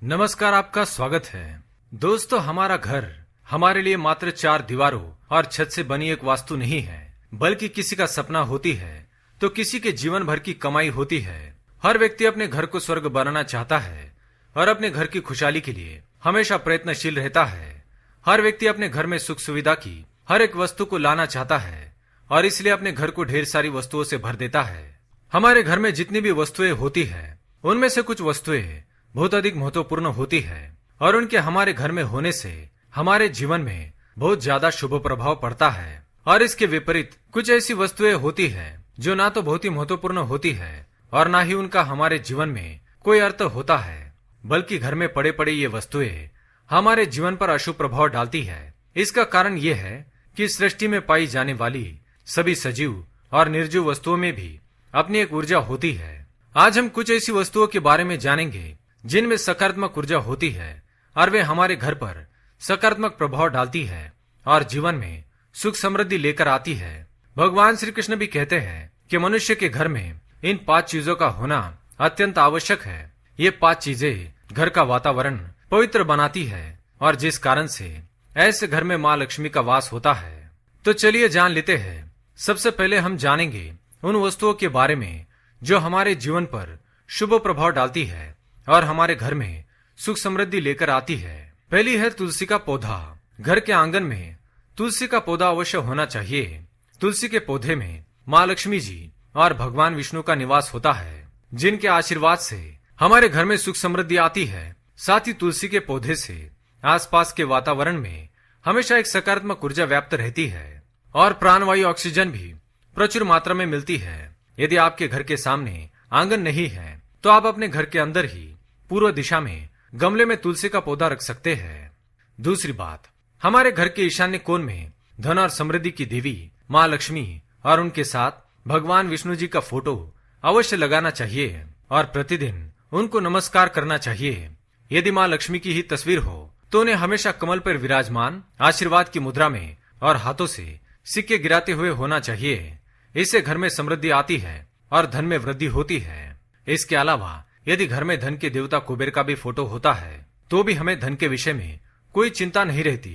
नमस्कार, आपका स्वागत है। दोस्तों, हमारा घर हमारे लिए मात्र 4 दीवारों और छत से बनी एक वास्तु नहीं है, बल्कि किसी का सपना होती है तो किसी के जीवन भर की कमाई होती है। हर व्यक्ति अपने घर को स्वर्ग बनाना चाहता है और अपने घर की खुशहाली के लिए हमेशा प्रयत्नशील रहता है। हर व्यक्ति अपने घर में सुख सुविधा की हर एक वस्तु को लाना चाहता है और इसलिए अपने घर को ढेर सारी वस्तुओं से भर देता है। हमारे घर में जितनी भी वस्तुएं होती है, उनमें से कुछ वस्तुएं बहुत अधिक महत्वपूर्ण होती है और उनके हमारे घर में होने से हमारे जीवन में बहुत ज्यादा शुभ प्रभाव पड़ता है। और इसके विपरीत कुछ ऐसी वस्तुएं होती है जो ना तो बहुत ही महत्वपूर्ण होती है और ना ही उनका हमारे जीवन में कोई अर्थ होता है, बल्कि घर में पड़े पड़े ये वस्तुएं हमारे जीवन पर अशुभ प्रभाव डालती है। इसका कारण ये है कि सृष्टि में पाई जाने वाली सभी सजीव और निर्जीव वस्तुओं में भी अपनी एक ऊर्जा होती है। आज हम कुछ ऐसी वस्तुओं के बारे में जानेंगे जिनमें सकारात्मक ऊर्जा होती है और वे हमारे घर पर सकारात्मक प्रभाव डालती है और जीवन में सुख समृद्धि लेकर आती है। भगवान श्री कृष्ण भी कहते हैं कि मनुष्य के घर में इन 5 चीजों का होना अत्यंत आवश्यक है। ये 5 चीजें घर का वातावरण पवित्र बनाती है और जिस कारण से ऐसे घर में माँ लक्ष्मी का वास होता है। तो चलिए जान लेते हैं। सबसे पहले हम जानेंगे उन वस्तुओं के बारे में जो हमारे जीवन पर शुभ प्रभाव डालती है और हमारे घर में सुख समृद्धि लेकर आती है। पहली है तुलसी का पौधा। घर के आंगन में तुलसी का पौधा अवश्य होना चाहिए। तुलसी के पौधे में माँ लक्ष्मी जी और भगवान विष्णु का निवास होता है, जिनके आशीर्वाद से हमारे घर में सुख समृद्धि आती है। साथ ही तुलसी के पौधे से आसपास के वातावरण में हमेशा एक सकारात्मक ऊर्जा व्याप्त रहती है और प्राणवायु ऑक्सीजन भी प्रचुर मात्रा में मिलती है। यदि आपके घर के सामने आंगन नहीं है तो आप अपने घर के अंदर ही पूर्व दिशा में गमले में तुलसी का पौधा रख सकते हैं। दूसरी बात, हमारे घर के ईशान्य कोण में धन और समृद्धि की देवी माँ लक्ष्मी और उनके साथ भगवान विष्णु जी का फोटो अवश्य लगाना चाहिए और प्रतिदिन उनको नमस्कार करना चाहिए। यदि माँ लक्ष्मी की ही तस्वीर हो तो उन्हें हमेशा कमल पर विराजमान आशीर्वाद की मुद्रा में और हाथों से सिक्के गिराते हुए होना चाहिए। इससे घर में समृद्धि आती है और धन में वृद्धि होती है। इसके अलावा यदि घर में धन के देवता कुबेर का भी फोटो होता है तो भी हमें धन के विषय में कोई चिंता नहीं रहती।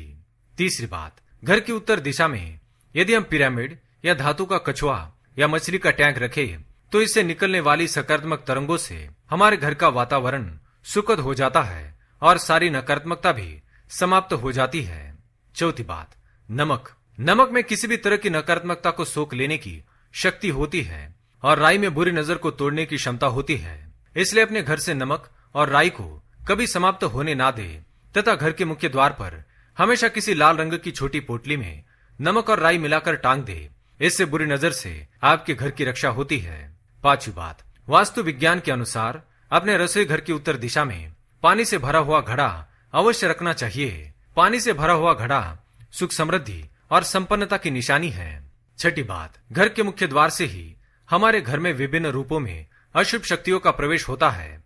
तीसरी बात, घर की उत्तर दिशा में यदि हम पिरामिड या धातु का कछुआ या मछली का टैंक रखें तो इससे निकलने वाली सकारात्मक तरंगों से हमारे घर का वातावरण सुखद हो जाता है और सारी नकारात्मकता भी समाप्त हो जाती है। चौथी बात, नमक में किसी भी तरह की नकारात्मकता को सोख लेने की शक्ति होती है और राई में बुरी नजर को तोड़ने की क्षमता होती है। इसलिए अपने घर से नमक और राई को कभी समाप्त होने ना दे तथा घर के मुख्य द्वार पर हमेशा किसी लाल रंग की छोटी पोटली में नमक और राई मिलाकर टांग दे। इससे बुरी नजर से आपके घर की रक्षा होती है। पांचवी बात, वास्तु विज्ञान के अनुसार अपने रसोई घर की उत्तर दिशा में पानी से भरा हुआ घड़ा अवश्य रखना चाहिए। पानी से भरा हुआ घड़ा सुख समृद्धि और संपन्नता की निशानी है। छठी बात, घर के मुख्य द्वार से ही हमारे घर में विभिन्न रूपों में अशुभ शक्तियों का प्रवेश होता है।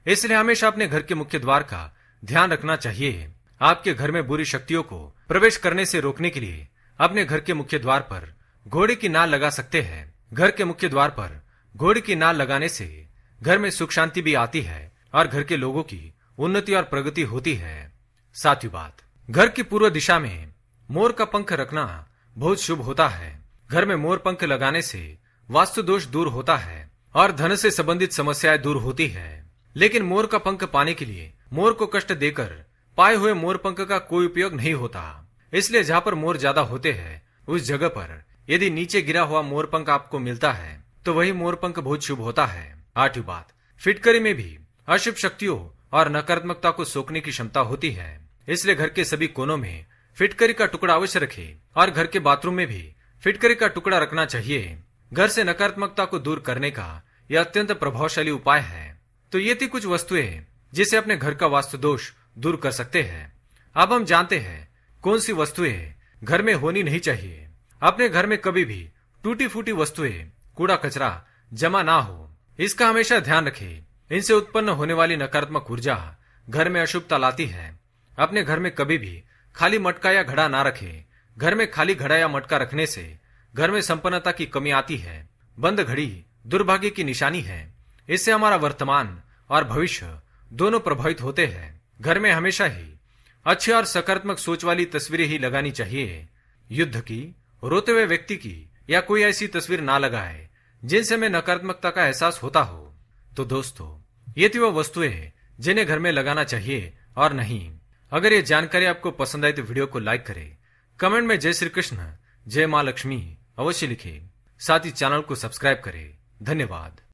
इसलिए हमेशा अपने घर के मुख्य द्वार का ध्यान रखना चाहिए। आपके घर में बुरी शक्तियों को प्रवेश करने से रोकने के लिए अपने घर के मुख्य द्वार पर घोड़े की नाल लगा सकते हैं। घर के मुख्य द्वार पर घोड़े की नाल लगाने से घर में सुख शांति भी आती है और घर के लोगों की उन्नति और प्रगति होती है। सातवीं बात, घर की पूर्व दिशा में मोर का पंख रखना बहुत शुभ होता है। घर में मोर पंख लगाने से वास्तु दोष दूर होता है और धन से संबंधित समस्याएं दूर होती है। लेकिन मोर का पंख पाने के लिए मोर को कष्ट देकर पाए हुए मोर पंख का कोई उपयोग नहीं होता। इसलिए जहाँ पर मोर ज्यादा होते हैं उस जगह पर यदि नीचे गिरा हुआ मोर पंख आपको मिलता है तो वही मोर पंख बहुत शुभ होता है। आठवीं बात, फिटकरी में भी अशुभ शक्तियों और नकारात्मकता को सोखने की क्षमता होती है। इसलिए घर के सभी कोनों में फिटकरी का टुकड़ा अवश्य रखें और घर के बाथरूम में भी फिटकरी का टुकड़ा रखना चाहिए। घर से नकारात्मकता को दूर करने का यह अत्यंत प्रभावशाली उपाय है। तो ये थी कुछ वस्तुएं जिसे अपने घर का वास्तु दोष दूर कर सकते हैं। अब हम जानते हैं कौन सी वस्तुएं घर में होनी नहीं चाहिए। अपने घर में कभी भी टूटी फूटी वस्तुएं, कूड़ा कचरा जमा ना हो, इसका हमेशा ध्यान रखें। इनसे उत्पन्न होने वाली नकारात्मक ऊर्जा घर में अशुभता लाती है। अपने घर में कभी भी खाली मटका या घड़ा ना रखें। घर में खाली घड़ा या मटका रखने से घर में संपन्नता की कमी आती है। बंद घड़ी दुर्भाग्य की निशानी है। इससे हमारा वर्तमान और भविष्य दोनों प्रभावित होते हैं। घर में हमेशा ही अच्छी और सकारात्मक सोच वाली तस्वीरें ही लगानी चाहिए। युद्ध की, रोते हुए व्यक्ति की या कोई ऐसी तस्वीर ना लगाए जिनसे हमें नकारात्मकता का एहसास होता हो। तो दोस्तों, ये थी वो वस्तुएं जिन्हें घर में लगाना चाहिए और नहीं। अगर ये जानकारी आपको पसंद आई तो वीडियो को लाइक करें, कमेंट में जय श्री कृष्ण, जय मां लक्ष्मी अवश्य लिखें। साथ ही चैनल को सब्सक्राइब करें। धन्यवाद।